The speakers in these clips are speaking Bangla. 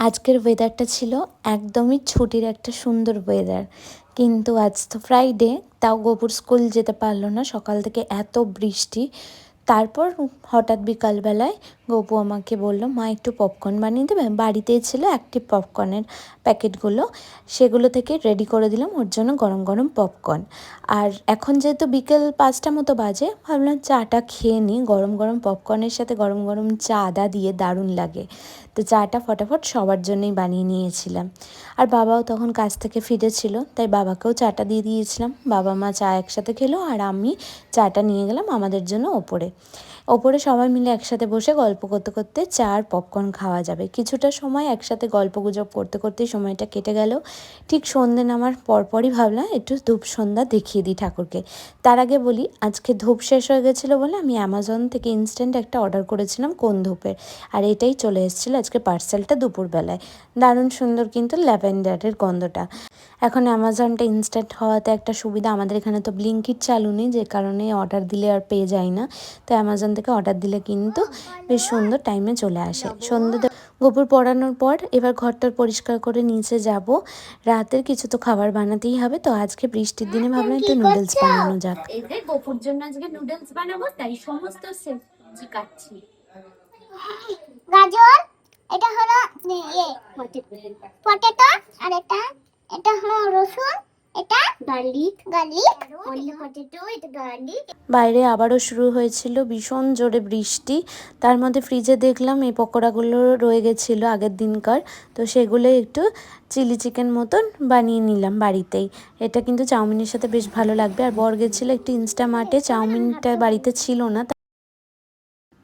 আজকের ওয়েদারটা ছিল একদমই ছুটির একটা সুন্দর ওয়েদার, কিন্তু আজ তো ফ্রাইডে, তাও গোপুর স্কুল যেতে পারলো না, সকাল থেকে এত বৃষ্টি। তারপর হঠাৎ বিকালবেলায় গপু আমাকে বলল, মা একটু পপকর্ন বানিয়ে দেবে। বাড়িতেই ছিল অ্যাক্টিভ পপকর্নের প্যাকেটগুলো, সেগুলো থেকে রেডি করে দিলাম ওর জন্য গরম গরম পপকর্ন। আর এখন যেহেতু বিকেল 5টা মতো বাজে, ভাবলাম চাটা খেয়ে নিই। গরম গরম পপকর্নের সাথে গরম গরম চা আদা দিয়ে দারুণ লাগে। তো চাটা ফটাফট সবার জন্যই বানিয়ে নিয়েছিলাম। আর বাবাও তখন কাজ থেকে ফিরেছিল, তাই বাবাকেও চাটা দিয়ে দিয়েছিলাম। বাবা মা চা একসাথে খেলো, আর আমি চাটা নিয়ে গেলাম আমাদের জন্য ওপরে। ওপরে সবাই মিলে একসাথে বসে গল্প করতে করতে চা আর পপকর্ন খাওয়া যাবে। কিছুটা সময় একসাথে গল্পগুজব করতে করতেই সময়টা কেটে গেল। ঠিক সন্ধ্যে নামার পরপরই ভাবলাম একটু ধূপ সন্ধ্যা দেখিয়ে দিই ঠাকুরকে। তার আগে বলি, আজকে ধূপ শেষ হয়ে গেছিলো বলে আমি অ্যামাজন থেকে ইনস্ট্যান্ট একটা অর্ডার করেছিলাম কোন ধূপের, আর এটাই চলে এসেছিলো আজকে পার্সেলটা দুপুরবেলায়। দারুণ সুন্দর কিন্তু ল্যাভেন্ডারের গন্ধটা। এখন অ্যামাজনটা ইনস্ট্যান্ট হওয়াতে একটা সুবিধা, আমাদের এখানে তো ব্লিঙ্কিট চালু নেই, যে কারণে অর্ডার দিলে আর পেয়ে যায় না। তো অ্যামাজন থেকে অর্ডার দিলে কিন্তু বেশ সুন্দর টাইমে চলে আসে। সন্ধ্যে গোপুর পড়ানোর পর এবার ঘরটার পরিষ্কার করে নিচে যাব। রাতের কিছু তো খাবার বানাতেই হবে, তো আজকে বৃষ্টির দিনে ভাবলাম একটু নুডলস বানানো যাক। এই যে গোপুর জন্য আজকে নুডলস বানাবো, তাই সমস্ত সবজি কাটছি। গাজর, এটা হলো পটেটো, আর এটা হলো রসুন, এটা গার্লিক, অন্য পটেটো, এটা গার্লিক। বাইরে আবারও শুরু হয়েছিল ভীষণ জোরে বৃষ্টি। তার মধ্যে ফ্রিজে দেখলাম এই পকোড়াগুলো রয়ে গেছিলো আগের দিনকার, তো সেগুলো একটু চিলি চিকেন মতন বানিয়ে নিলাম বাড়িতেই। এটা কিন্তু চাউমিনের সাথে বেশ ভালো লাগবে। আর বর গেছিলো একটু ইনস্টামার্টে, চাউমিনটা বাড়িতে ছিল না,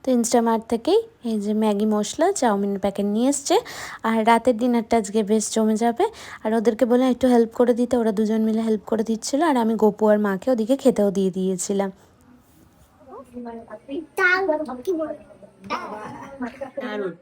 তো ইনস্টামার্ট থেকেই এই যে ম্যাগি মশলা চাউমিনের প্যাকেট নিয়ে এসছে। আর রাতের ডিনারটা আজকে বেশ জমে যাবে। আর ওদেরকে বলে একটু হেল্প করে দিতে, ওরা দুজন মিলে হেল্প করে দিচ্ছিলো, আর আমি গপু আর মাকে ওদিকে খেতেও দিয়ে দিয়েছিলাম। দারুণ।